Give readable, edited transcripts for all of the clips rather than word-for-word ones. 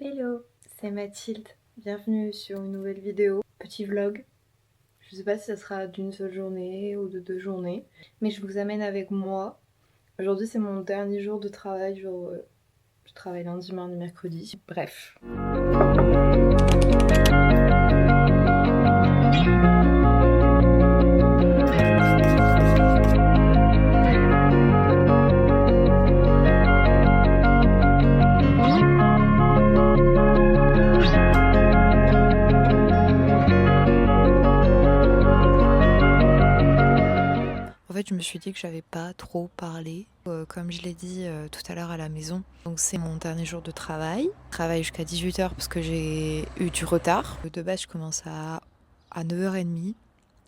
Hello, c'est Mathilde, bienvenue sur une nouvelle vidéo, petit vlog. Je sais pas si ça sera d'une seule journée ou de 2 journées, mais je vous amène avec moi. Aujourd'hui c'est mon dernier jour de travail, je travaille lundi, mardi, mercredi, bref. En fait, je me suis dit que j'avais pas trop parlé, comme je l'ai dit tout à l'heure à la maison. Donc c'est mon dernier jour de travail. Je travaille jusqu'à 18h parce que j'ai eu du retard. De base, je commence à 9h30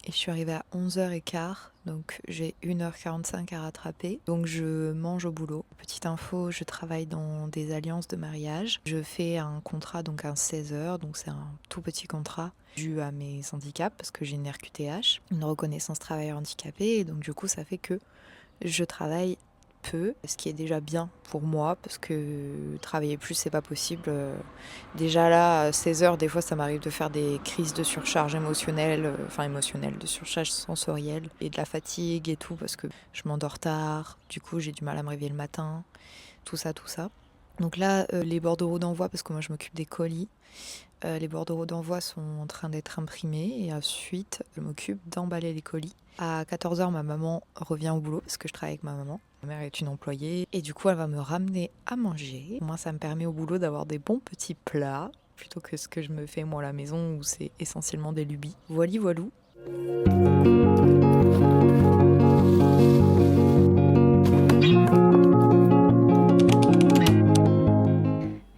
et je suis arrivée à 11h15. Donc j'ai 1h45 à rattraper. Donc je mange au boulot. Petite info, je travaille dans des alliances de mariage. Je fais un contrat, donc un 16h, donc c'est un tout petit contrat dû à mes handicaps parce que j'ai une RQTH, une reconnaissance travailleur handicapé, et donc du coup ça fait que je travaille peu, ce qui est déjà bien pour moi parce que travailler plus c'est pas possible. Déjà là, à 16h, des fois ça m'arrive de faire des crises de surcharge émotionnelle, de surcharge sensorielle et de la fatigue et tout parce que je m'endors tard, du coup j'ai du mal à me réveiller le matin, tout ça. Donc là, les bordereaux d'envoi, parce que moi je m'occupe des colis, les bordereaux d'envoi sont en train d'être imprimés et ensuite je m'occupe d'emballer les colis. À 14h, ma maman revient au boulot parce que je travaille avec ma maman. Ma mère est une employée et du coup elle va me ramener à manger. Moi ça me permet au boulot d'avoir des bons petits plats plutôt que ce que je me fais moi à la maison où c'est essentiellement des lubies. Voilou.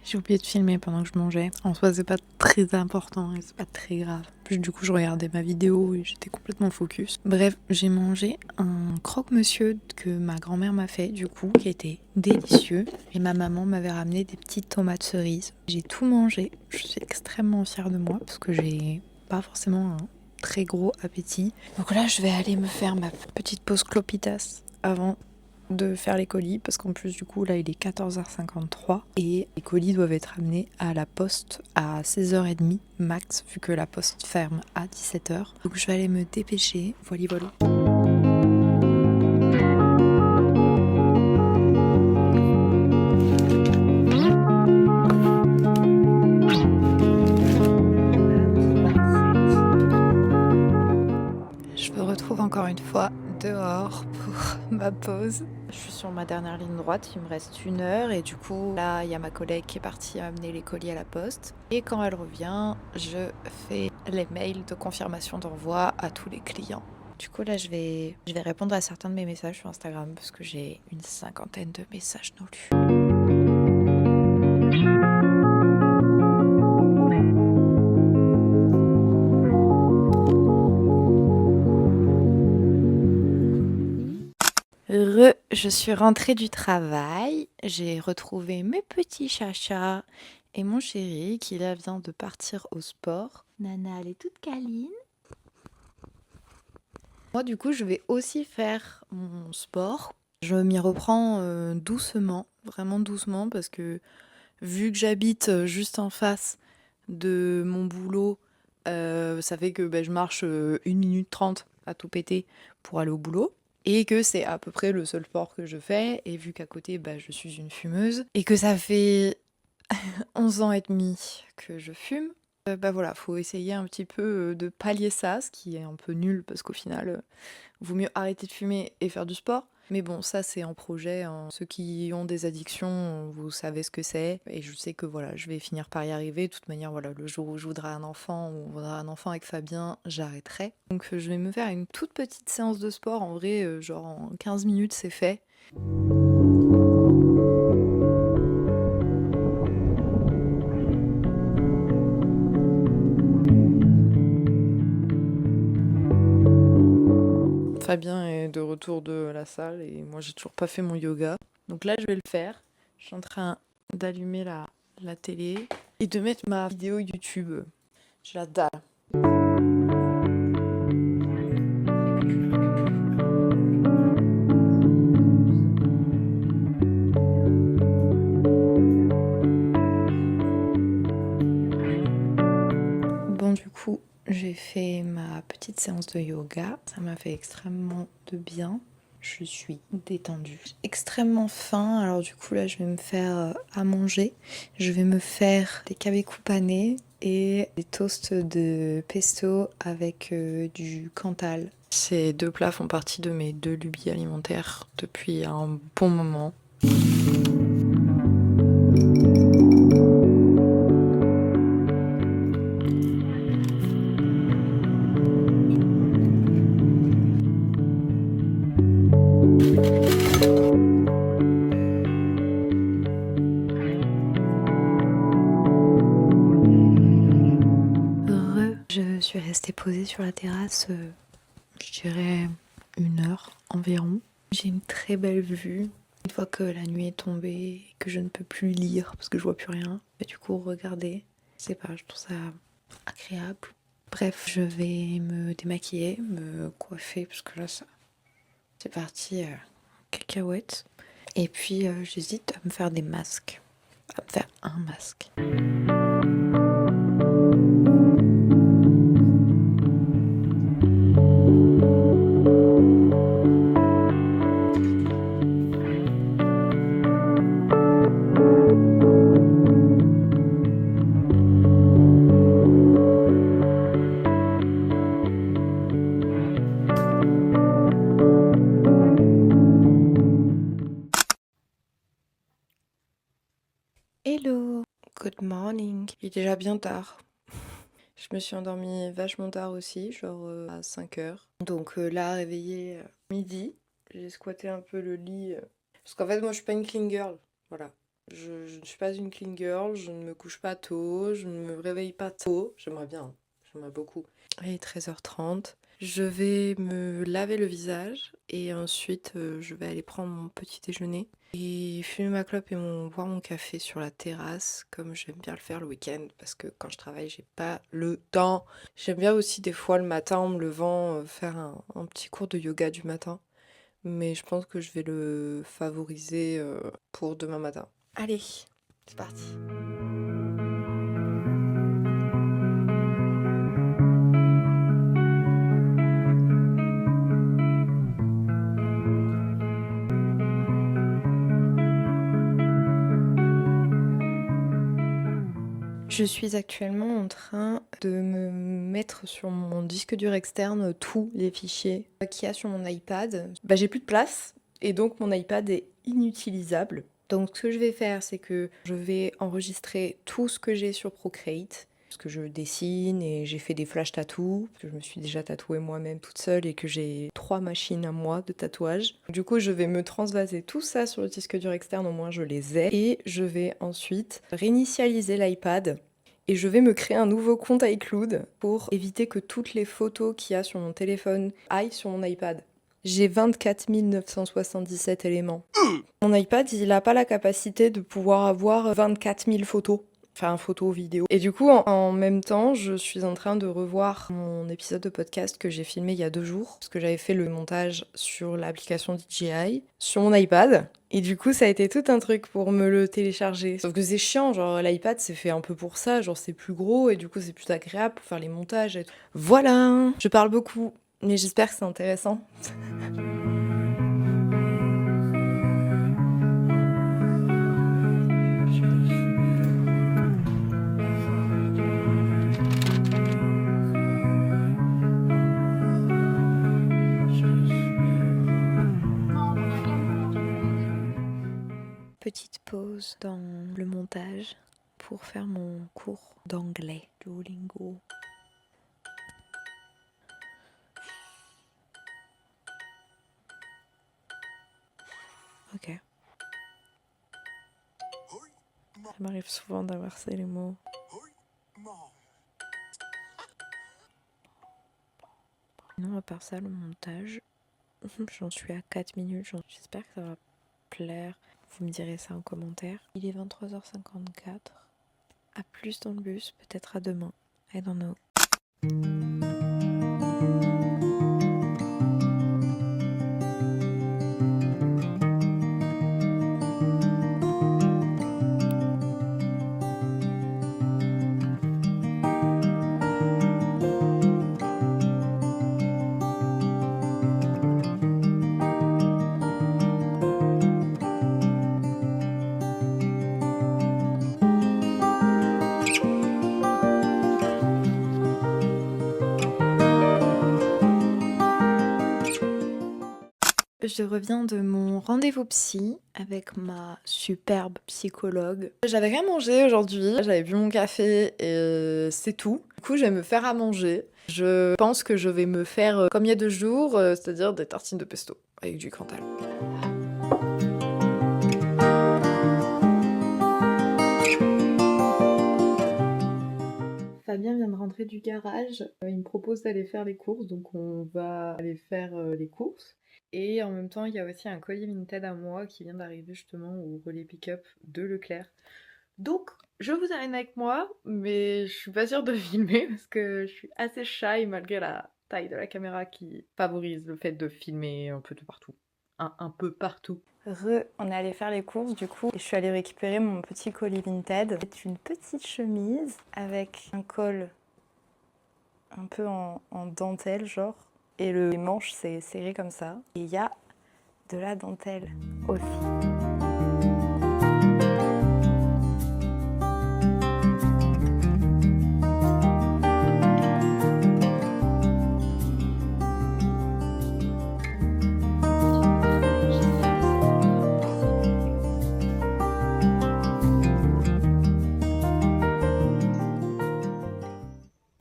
J'ai oublié de filmer pendant que je mangeais. En soi, c'est pas très important et c'est pas très grave. Puis, du coup, je regardais ma vidéo et j'étais complètement focus. Bref, j'ai mangé un croque-monsieur que ma grand-mère m'a fait, du coup, qui était délicieux. Et ma maman m'avait ramené des petites tomates cerises. J'ai tout mangé. Je suis extrêmement fière de moi parce que j'ai pas forcément un très gros appétit. Donc là, je vais aller me faire ma petite pause clopitas avant de faire les colis parce qu'en plus du coup là il est 14h53 et les colis doivent être amenés à la poste à 16h30 max vu que la poste ferme à 17h. Donc je vais aller me dépêcher, voilà. Je me retrouve encore une fois dehors pour ma pause. Je suis sur ma dernière ligne droite, il me reste 1 heure et du coup là il y a ma collègue qui est partie amener les colis à la poste et quand elle revient je fais les mails de confirmation d'envoi à tous les clients. Du coup là je vais répondre à certains de mes messages sur Instagram parce que j'ai une 50aine de messages non lus. Je suis rentrée du travail, j'ai retrouvé mes petits chachas et mon chéri qui là vient de partir au sport. Nana, elle est toute câline. Moi du coup je vais aussi faire mon sport. Je m'y reprends doucement, vraiment doucement parce que vu que j'habite juste en face de mon boulot, ça fait que je marche 1 minute 30 à tout péter pour aller au boulot. Et que c'est à peu près le seul sport que je fais. Et vu qu'à côté, je suis une fumeuse. Et que ça fait 11 ans et demi que je fume. Voilà, faut essayer un petit peu, de pallier ça, ce qui est un peu nul parce qu'au final, vaut mieux arrêter de fumer et faire du sport. Mais bon, ça c'est en projet, hein. Ceux qui ont des addictions, vous savez ce que c'est et je sais que voilà, je vais finir par y arriver. De toute manière, voilà, le jour où je voudrais un enfant ou on voudra un enfant avec Fabien, j'arrêterai. Donc je vais me faire une toute petite séance de sport. En vrai, genre en 15 minutes, c'est fait. Fabien est de retour de la salle et moi j'ai toujours pas fait mon yoga. Donc là je vais le faire. Je suis en train d'allumer la télé et de mettre ma vidéo YouTube. J'ai la dalle. Bon du coup j'ai fait ma petite séance de yoga. Ça m'a fait extrêmement de bien. Je suis détendue. Extrêmement faim, alors du coup là je vais me faire à manger. Je vais me faire des cabecous panés et des toasts de pesto avec du Cantal. Ces deux plats font partie de mes deux lubies alimentaires depuis un bon moment. Je suis restée posée sur la terrasse, je dirais 1 heure environ. J'ai une très belle vue. Une fois que la nuit est tombée et que je ne peux plus lire parce que je vois plus rien, et du coup regarder, je sais pas, je trouve ça agréable. Bref, je vais me démaquiller, me coiffer parce que là c'est parti cacahuète. Et puis j'hésite à me faire des masques, à me faire un masque. Hello, good morning. Il est déjà bien tard. Je me suis endormie vachement tard aussi, genre à 5 h. Donc là, réveillée midi, j'ai squatté un peu le lit. Parce qu'en fait, moi, je suis pas une clean girl. Voilà. Je ne suis pas une clean girl, je ne me couche pas tôt, je ne me réveille pas tôt. J'aimerais bien, hein. J'aimerais beaucoup. Il est 13h30. Je vais me laver le visage et ensuite je vais aller prendre mon petit déjeuner et fumer ma clope et boire mon café sur la terrasse comme j'aime bien le faire le week-end parce que quand je travaille j'ai pas le temps. J'aime bien aussi des fois le matin en me levant faire un petit cours de yoga du matin, mais je pense que je vais le favoriser pour demain matin. Allez, c'est parti. Je suis actuellement en train de me mettre sur mon disque dur externe tous les fichiers qu'il y a sur mon iPad. J'ai plus de place et donc mon iPad est inutilisable. Donc ce que je vais faire, c'est que je vais enregistrer tout ce que j'ai sur Procreate. Parce que je dessine et j'ai fait des flash tattoos, parce que je me suis déjà tatouée moi-même toute seule et que j'ai 3 machines à moi de tatouage. Du coup, je vais me transvaser tout ça sur le disque dur externe, au moins je les ai. Et je vais ensuite réinitialiser l'iPad et je vais me créer un nouveau compte iCloud pour éviter que toutes les photos qu'il y a sur mon téléphone aillent sur mon iPad. J'ai 24 977 éléments. Mon iPad, il n'a pas la capacité de pouvoir avoir 24 000 photos. Enfin, photos, vidéos. Et du coup, en même temps, je suis en train de revoir mon épisode de podcast que j'ai filmé il y a 2 jours. Parce que j'avais fait le montage sur l'application DJI, sur mon iPad. Et du coup, ça a été tout un truc pour me le télécharger. Sauf que c'est chiant, genre l'iPad, c'est fait un peu pour ça. Genre, c'est plus gros et du coup, c'est plus agréable pour faire les montages et tout. Voilà! Je parle beaucoup, mais j'espère que c'est intéressant. pause dans le montage pour faire mon cours d'anglais Duolingo. Ok. Ça m'arrive souvent d'inverser les mots. Non, à part ça, le montage, j'en suis à 4 minutes. J'espère que ça va plaire. Vous me direz ça en commentaire. Il est 23h54. À plus dans le bus, peut-être à demain. I don't know. Je reviens de mon rendez-vous psy avec ma superbe psychologue. J'avais rien mangé aujourd'hui, j'avais bu mon café et c'est tout. Du coup, je vais me faire à manger. Je pense que je vais me faire comme il y a 2 jours, c'est-à-dire des tartines de pesto avec du Cantal. Fabien vient de rentrer du garage, il me propose d'aller faire les courses, donc on va aller faire les courses. Et en même temps, il y a aussi un colis Vinted à moi qui vient d'arriver justement au relais pick-up de Leclerc. Donc, je vous amène avec moi, mais je suis pas sûre de filmer parce que je suis assez shy malgré la taille de la caméra qui favorise le fait de filmer un peu de partout. Un peu partout. On est allé faire les courses du coup et je suis allée récupérer mon petit colis Vinted. C'est une petite chemise avec un col un peu en dentelle genre et les manches c'est serré comme ça. Et il y a de la dentelle aussi.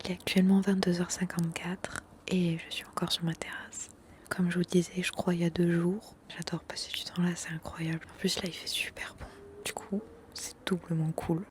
Il est actuellement 22h54 et je suis encore sur ma terrasse. Comme je vous disais, je crois il y a 2 jours. J'adore passer du temps là, c'est incroyable. En plus là il fait super bon. Du coup, c'est doublement cool.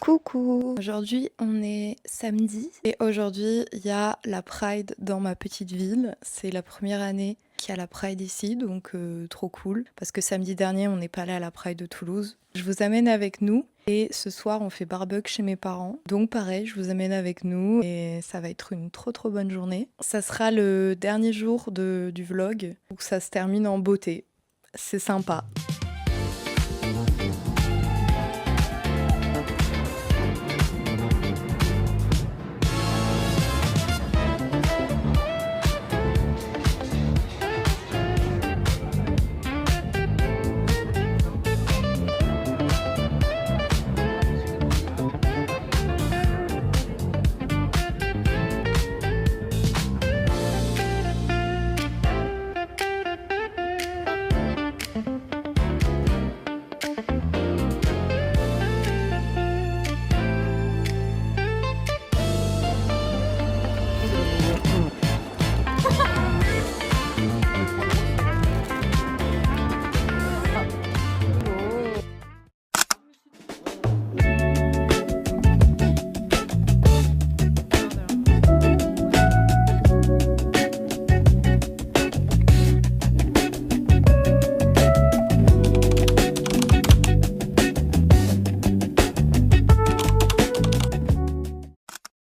Coucou! Aujourd'hui on est samedi et aujourd'hui il y a la Pride dans ma petite ville. C'est la première année qu'il y a la Pride ici donc trop cool parce que samedi dernier on n'est pas allé à la Pride de Toulouse. Je vous amène avec nous et ce soir on fait barbecue chez mes parents. Donc pareil je vous amène avec nous et ça va être une trop bonne journée. Ça sera le dernier jour du vlog donc ça se termine en beauté. C'est sympa.